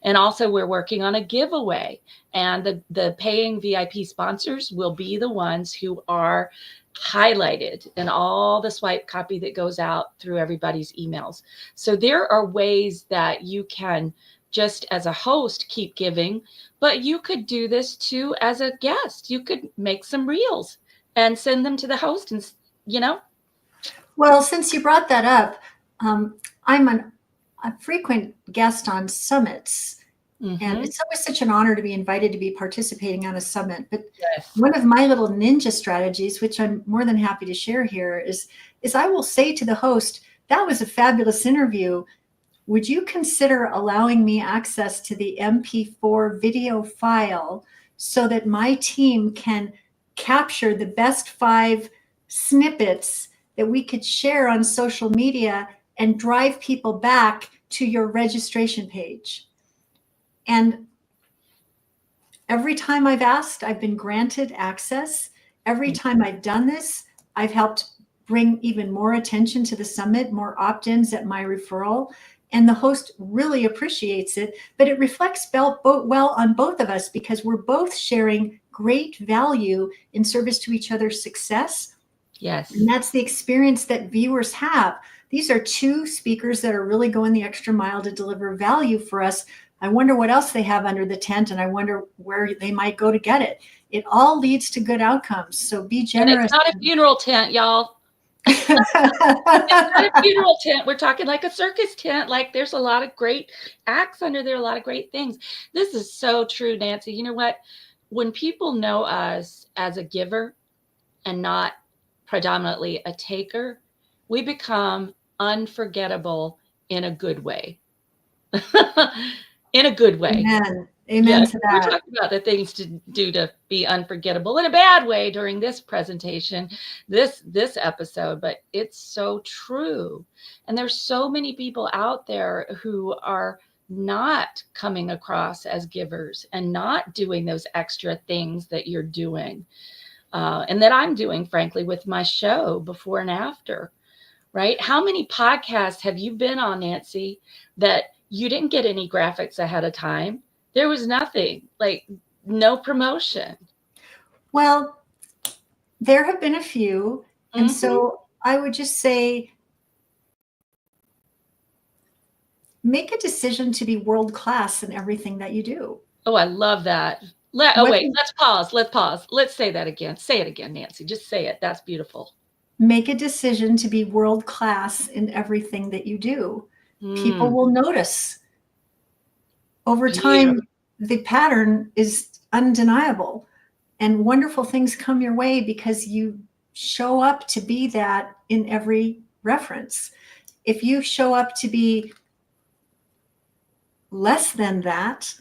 [SPEAKER 1] And also, we're working on a giveaway, and the paying VIP sponsors will be the ones who are highlighted in all the swipe copy that goes out through everybody's emails. So there are ways that you can, just as a host, keep giving, but you could do this too as a guest. You could make some reels and send them to the host, and
[SPEAKER 2] Well, since you brought that up, I'm a frequent guest on summits. And it's always such an honor to be invited to be participating on a summit. But
[SPEAKER 1] yes.
[SPEAKER 2] One of my little ninja strategies, which I'm more than happy to share here, is I will say to the host, that was a fabulous interview. Would you consider allowing me access to the MP4 video file so that my team can capture the best 5 snippets that we could share on social media and drive people back to your registration page? And every time I've asked, I've been granted access. Every time I've done this, I've helped bring even more attention to the summit, more opt-ins at my referral. And the host really appreciates it, but it reflects well on both of us, because we're both sharing great value in service to each other's success.
[SPEAKER 1] Yes.
[SPEAKER 2] And that's the experience that viewers have. These are 2 speakers that are really going the extra mile to deliver value for us. I wonder what else they have under the tent, and I wonder where they might go to get it. It all leads to good outcomes. So be generous.
[SPEAKER 1] And it's not a funeral tent, y'all. It's not a funeral tent. We're talking like a circus tent. Like, there's a lot of great acts under there, a lot of great things. This is so true, Nancy. You know what? When people know us as a giver and not predominantly a taker, we become unforgettable in a good way. In a good way.
[SPEAKER 2] Amen. Amen to that.
[SPEAKER 1] We're talking about the things to do to be unforgettable in a bad way during this presentation, this episode, but it's so true. And there's so many people out there who are not coming across as givers and not doing those extra things that you're doing, and that I'm doing, frankly, with my show before and after, right? How many podcasts have you been on, Nancy, that you didn't get any graphics ahead of time? There was nothing, like no promotion.
[SPEAKER 2] Well, there have been a few. And so I would just say, make a decision to be world-class in everything that you do.
[SPEAKER 1] Oh, I love that. Let's pause. Let's say that again. Say it again, Nancy. Just say it. That's beautiful.
[SPEAKER 2] Make a decision to be world-class in everything that you do. People will notice. Over time, the pattern is undeniable, and wonderful things come your way because you show up to be that in every reference. If you show up to be less than that,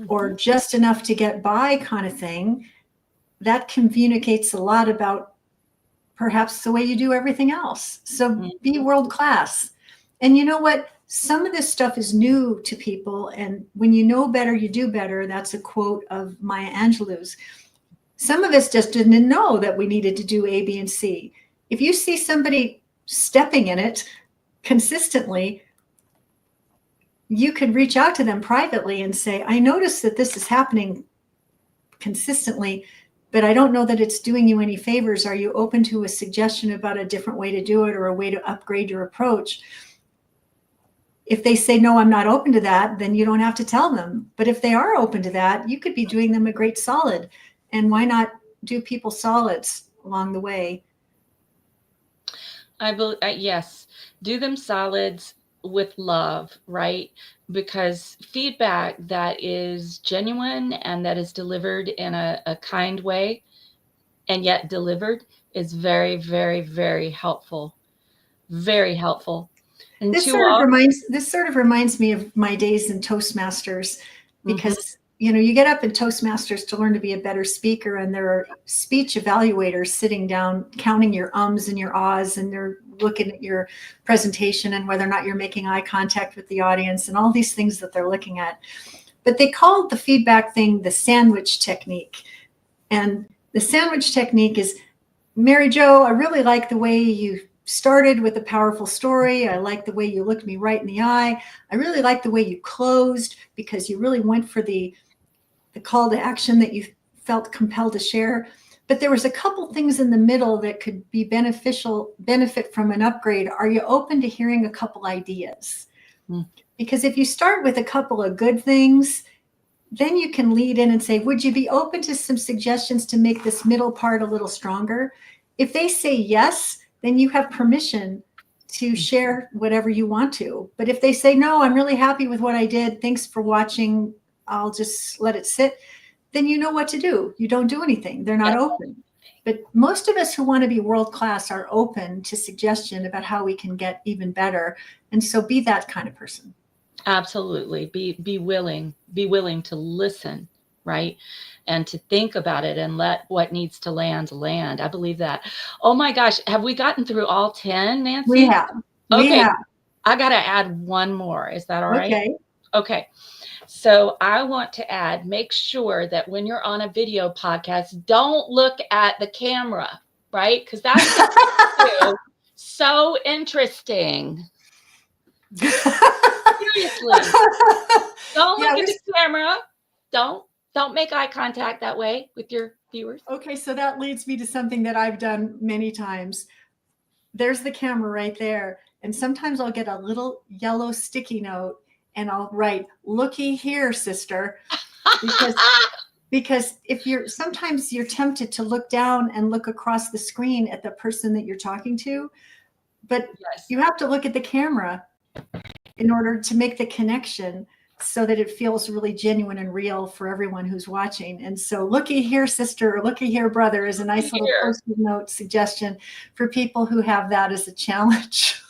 [SPEAKER 2] or just enough to get by kind of thing, that communicates a lot about perhaps the way you do everything else. So be world-class. And you know what? Some of this stuff is new to people, and when you know better, you do better. That's a quote of Maya Angelou's. Some of us just didn't know that we needed to do A, B, and C. If you see somebody stepping in it consistently, you could reach out to them privately and say, I noticed that this is happening consistently, but I don't know that it's doing you any favors. Are you open to a suggestion about a different way to do it or a way to upgrade your approach? If they say, no, I'm not open to that, then you don't have to tell them. But if they are open to that, you could be doing them a great solid. And why not do people solids? along the way.
[SPEAKER 1] I believe, yes, do them solids with love, right? Because feedback that is genuine and that is delivered in a kind way and yet delivered is very, very, very helpful. Very helpful. And to all,
[SPEAKER 2] This sort of reminds me of my days in Toastmasters,
[SPEAKER 1] mhm,
[SPEAKER 2] because you get up in Toastmasters to learn to be a better speaker, and there are speech evaluators sitting down counting your ums and your ahs, and they're looking at your presentation and whether or not you're making eye contact with the audience and all these things that they're looking at. But they called the feedback thing the sandwich technique. And the sandwich technique is, Mary Jo, I really like the way you started with a powerful story. I like the way you looked me right in the eye. I really like the way you closed, because you really went for the call to action that you felt compelled to share. But there was a couple things in the middle that could be benefit from an upgrade. Are you open to hearing a couple ideas?
[SPEAKER 1] mm,
[SPEAKER 2] Because if you start with a couple of good things, then you can lead in and say, would you be open to some suggestions to make this middle part a little stronger? If they say yes, then you have permission to share whatever you want to. But if they say, no, I'm really happy with what I did, thanks for watching, I'll just let it sit, then you know what to do. You don't do anything. They're not
[SPEAKER 1] yeah,
[SPEAKER 2] open. But most of us who want to be world class are open to suggestion about how we can get even better. And so be that kind of person.
[SPEAKER 1] absolutely. Be willing to listen, right? And to think about it and let what needs to land land. I believe that. Oh my gosh, have we gotten through all 10,
[SPEAKER 2] We
[SPEAKER 1] Nancy?
[SPEAKER 2] have. We
[SPEAKER 1] Okay,
[SPEAKER 2] have.
[SPEAKER 1] I got to add one more. Is that all right?
[SPEAKER 2] Okay.
[SPEAKER 1] Okay. So I want to add, make sure that when you're on a video podcast, don't look at the camera, right? Because that's going to do so interesting. Seriously. Don't
[SPEAKER 2] Yeah,
[SPEAKER 1] look at the camera. Don't make eye contact that way with your viewers.
[SPEAKER 2] okay, so that leads me to something that I've done many times. There's the camera right there. And sometimes I'll get a little yellow sticky note and I'll write, looky here, sister. Because if sometimes you're tempted to look down and look across the screen at the person that you're talking to, but
[SPEAKER 1] Yes.
[SPEAKER 2] you have to look at the camera in order to make the connection so that it feels really genuine and real for everyone who's watching. And so looky here, sister, or looky here, brother, is a nice little post-it note suggestion for people who have that as a challenge.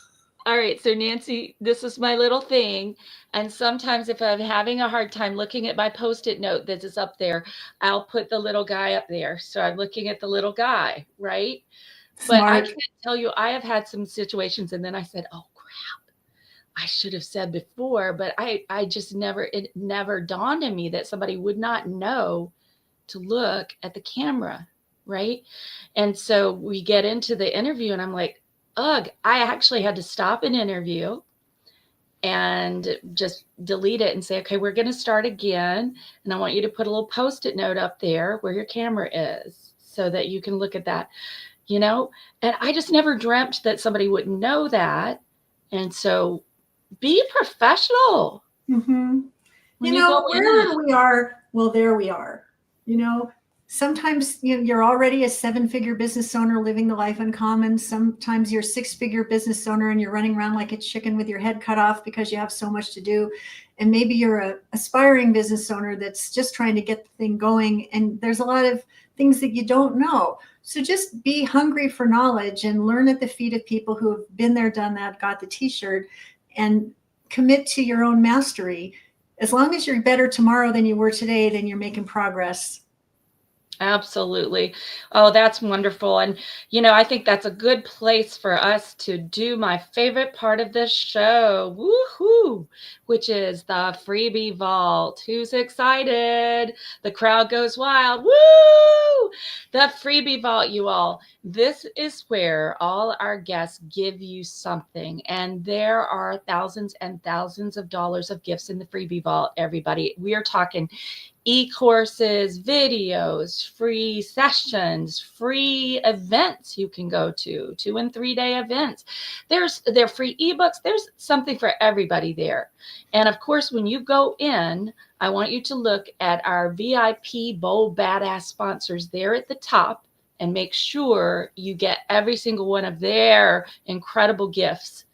[SPEAKER 1] All right, so Nancy, this is my little thing. And sometimes if I'm having a hard time looking at my Post-it note that is up there, I'll put the little guy up there. So I'm looking at the little guy, right? But I
[SPEAKER 2] Smart.
[SPEAKER 1] can't tell you, I have had some situations and then I said, oh crap, I should have said before, but I just it never dawned on me that somebody would not know to look at the camera, right? And so we get into the interview and I'm like, ugh, I actually had to stop an interview and just delete it and say, okay, we're going to start again. And I want you to put a little Post-it note up there where your camera is so that you can look at that, And I just never dreamt that somebody wouldn't know that. And so be professional.
[SPEAKER 2] Mm-hmm. Wherever we are, well, there we are. Sometimes you're already a 7-figure business owner living the life uncommon. Sometimes you're a 6-figure business owner and you're running around like a chicken with your head cut off because you have so much to do. And maybe you're an aspiring business owner that's just trying to get the thing going. And there's a lot of things that you don't know. So just be hungry for knowledge and learn at the feet of people who have been there, done that, got the t-shirt, and commit to your own mastery. As long as you're better tomorrow than you were today, then you're making progress.
[SPEAKER 1] Absolutely. Oh, that's wonderful. And, I think that's a good place for us to do my favorite part of this show, woohoo, which is the freebie vault. Who's excited? The crowd goes wild. Woo! The freebie vault, you all. This is where all our guests give you something. And there are thousands and thousands of dollars of gifts in the freebie vault, everybody. We are talking e-courses, videos, free sessions, free events you can go to, 2 and 3 day events. There are free ebooks. There's something for everybody there. And of course, when you go in, I want you to look at our VIP Bold Badass sponsors there at the top. and make sure you get every single one of their incredible gifts.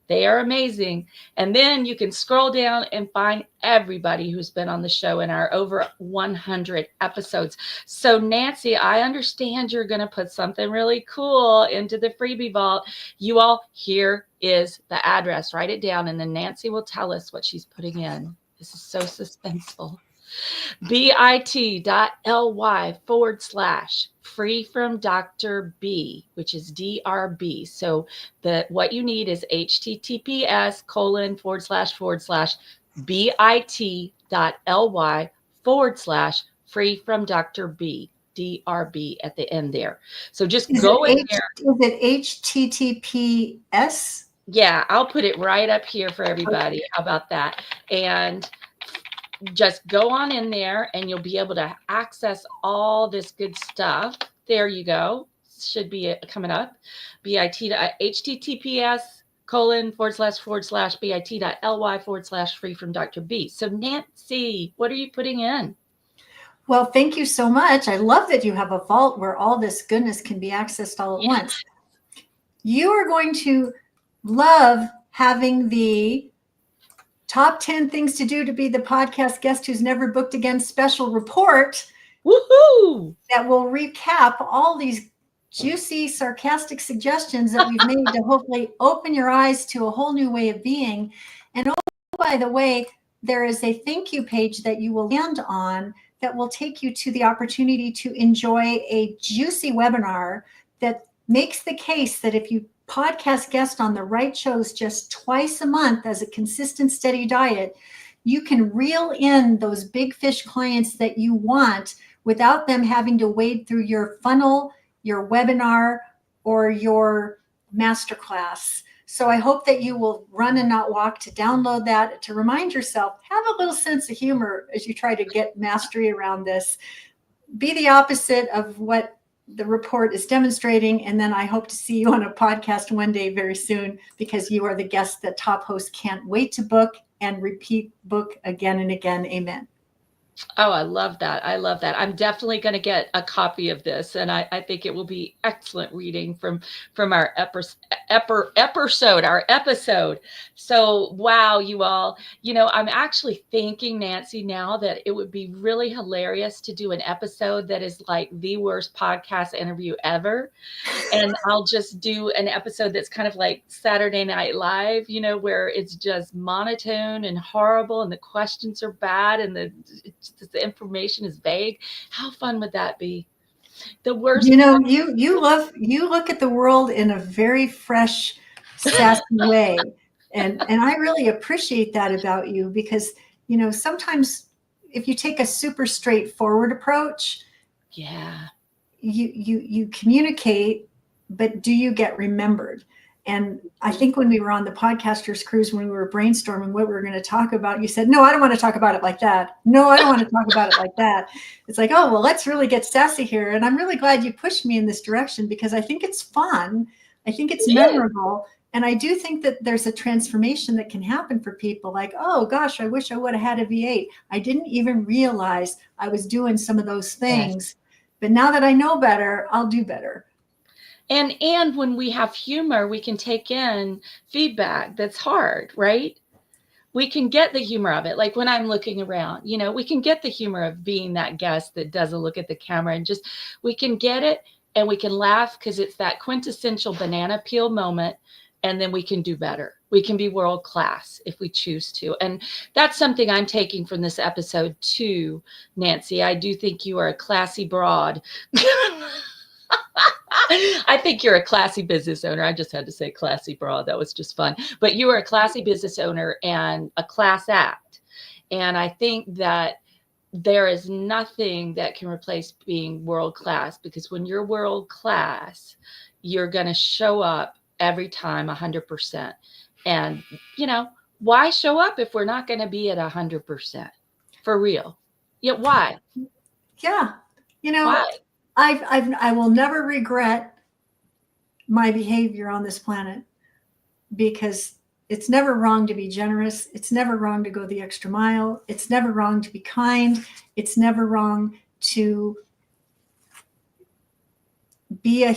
[SPEAKER 1] They are amazing. And then you can scroll down and find everybody who's been on the show in our over 100 episodes. So Nancy, I understand you're going to put something really cool into the freebie vault. You all, here is the address. Write it down, and then Nancy will tell us what she's putting in. This is so suspenseful. bit.ly/free from Dr. B, which is DRB. So what you need is https://bit.ly/free from Dr. B, DRB at the end there. So just go in there.
[SPEAKER 2] Is it HTTPS?
[SPEAKER 1] Yeah, I'll put it right up here for everybody. Okay. How about that? And just go on in there and you'll be able to access all this good stuff. There you go. Should be coming up. https://bit.ly/free from Dr. B. So Nancy, what are you putting in?
[SPEAKER 2] Well, thank you so much. I love that you have a vault where all this goodness can be accessed all at once. You are going to love having the top 10 things to do to be the podcast guest who's never booked again special report.
[SPEAKER 1] Woohoo!
[SPEAKER 2] That will recap all these juicy, sarcastic suggestions that we've made to hopefully open your eyes to a whole new way of being. And oh, by the way, there is a thank you page that you will land on that will take you to the opportunity to enjoy a juicy webinar that makes the case that if you podcast guest on the right shows just twice a month as a consistent, steady diet, you can reel in those big fish clients that you want without them having to wade through your funnel, your webinar, or your masterclass. So I hope that you will run and not walk to download that, to remind yourself, have a little sense of humor as you try to get mastery around this. Be the opposite of what the report is demonstrating. And then I hope to see you on a podcast one day very soon, because you are the guest that top hosts can't wait to book and repeat book again and again. Amen.
[SPEAKER 1] Oh, I love that. I love that. I'm definitely going to get a copy of this, and I think it will be excellent reading from our episode. So, wow, you all, I'm actually thinking, Nancy, now that it would be really hilarious to do an episode that is like the worst podcast interview ever. And I'll just do an episode that's kind of like Saturday Night Live, where it's just monotone and horrible and the questions are bad and the information is vague. How fun would that be? The worst.
[SPEAKER 2] You look at the world in a very fresh, sassy way. And I really appreciate that about you, because, sometimes if you take a super straightforward approach, you communicate, but do you get remembered? And I think when we were on the Podcasters Cruise, when we were brainstorming what we were going to talk about, you said, no, I don't want to talk about it like that. No, I don't want to talk about it like that. It's like, oh, well, let's really get sassy here. And I'm really glad you pushed me in this direction, because I think it's fun. I think it's memorable. And I do think that there's a transformation that can happen for people. Like, oh, gosh, I wish I would have had a V8. I didn't even realize I was doing some of those things. But now that I know better, I'll do better.
[SPEAKER 1] And when we have humor, we can take in feedback that's hard, right? We can get the humor of it. Like when I'm looking around, we can get the humor of being that guest that doesn't look at the camera, and we can get it, and we can laugh because it's that quintessential banana peel moment. And then we can do better. We can be world class if we choose to. And that's something I'm taking from this episode too, Nancy. I do think you are a classy broad. I think you're a classy business owner. I just had to say classy broad. That was just fun. But you are a classy business owner and a class act. And I think that there is nothing that can replace being world class, because when you're world class, you're going to show up every time 100%. And, why show up if we're not going to be at 100%? For real. Why?
[SPEAKER 2] Yeah.
[SPEAKER 1] Why?
[SPEAKER 2] I will never regret my behavior on this planet, because it's never wrong to be generous. It's never wrong to go the extra mile. It's never wrong to be kind. It's never wrong to be a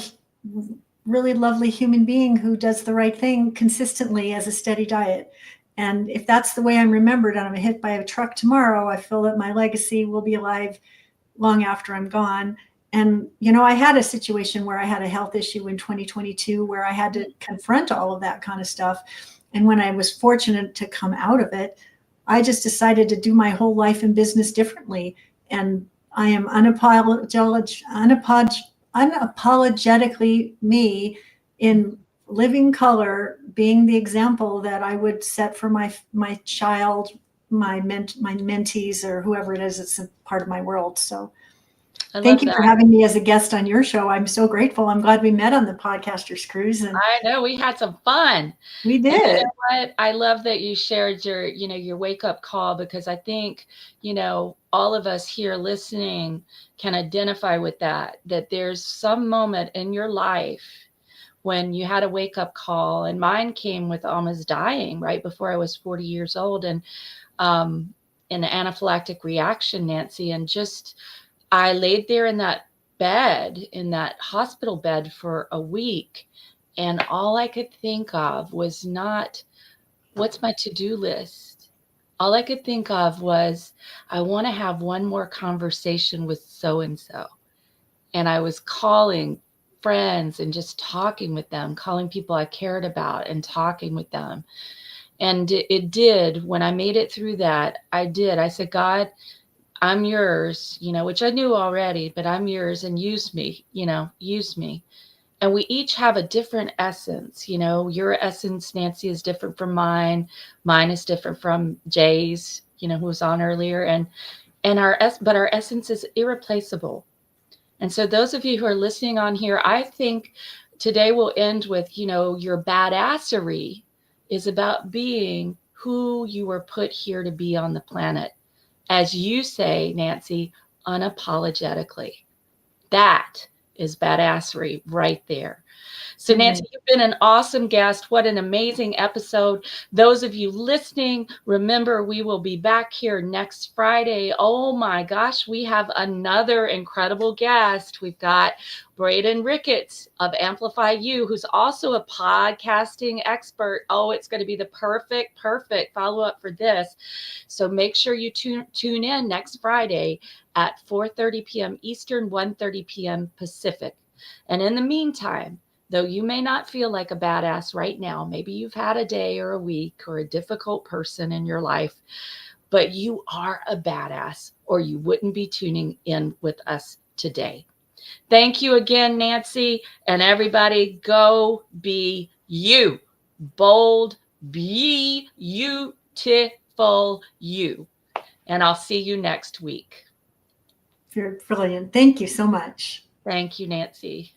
[SPEAKER 2] really lovely human being who does the right thing consistently as a steady diet. And if that's the way I'm remembered and I'm hit by a truck tomorrow, I feel that my legacy will be alive long after I'm gone. And, I had a situation where I had a health issue in 2022 where I had to confront all of that kind of stuff. And when I was fortunate to come out of it, I just decided to do my whole life and business differently. And I am unapologetically me in living color, being the example that I would set for my child, my mentees, or whoever it is that's a part of my world. So
[SPEAKER 1] I
[SPEAKER 2] thank
[SPEAKER 1] love
[SPEAKER 2] you for
[SPEAKER 1] that.
[SPEAKER 2] having me as a guest on your show. I'm so grateful. I'm glad we met on the Podcasters Cruise, and
[SPEAKER 1] I know we had some fun.
[SPEAKER 2] we
[SPEAKER 1] And you
[SPEAKER 2] did.
[SPEAKER 1] know what? I love that you shared your wake up call, because I think, all of us here listening can identify with that there's some moment in your life when you had a wake up call, and mine came with almost dying right before I was 40 years old, and an anaphylactic reaction, Nancy, and just I laid there in that bed, in that hospital bed for a week, and all I could think of was not what's my to-do list. All I could think of was I want to have one more conversation with so and so. And I was calling friends and just talking with them, calling people I cared about and talking with them. And it did, when I made it through that, I said, God, I'm yours, which I knew already, but I'm yours, and use me, use me. And we each have a different essence. Your essence, Nancy, is different from mine. Mine is different from Jay's, who was on earlier. And but our essence is irreplaceable. And so those of you who are listening on here, I think today we'll end with, your badassery is about being who you were put here to be on the planet. As you say, Nancy, unapologetically. That is badassery right there. So, Nancy, you've been an awesome guest. What an amazing episode. Those of you listening, remember, we will be back here next Friday. Oh my gosh, we have another incredible guest. We've got Braden Ricketts of Amplify You, who's also a podcasting expert. Oh, it's going to be the perfect follow-up for this. So make sure you tune in next Friday at 4:30 p.m. Eastern, 1:30 p.m. Pacific. And in the meantime, though you may not feel like a badass right now, maybe you've had a day or a week or a difficult person in your life, but you are a badass, or you wouldn't be tuning in with us today. Thank you again, Nancy, and everybody, go be you. Bold, beautiful you. And I'll see you next week.
[SPEAKER 2] You're brilliant. Thank you so much.
[SPEAKER 1] Thank you, Nancy.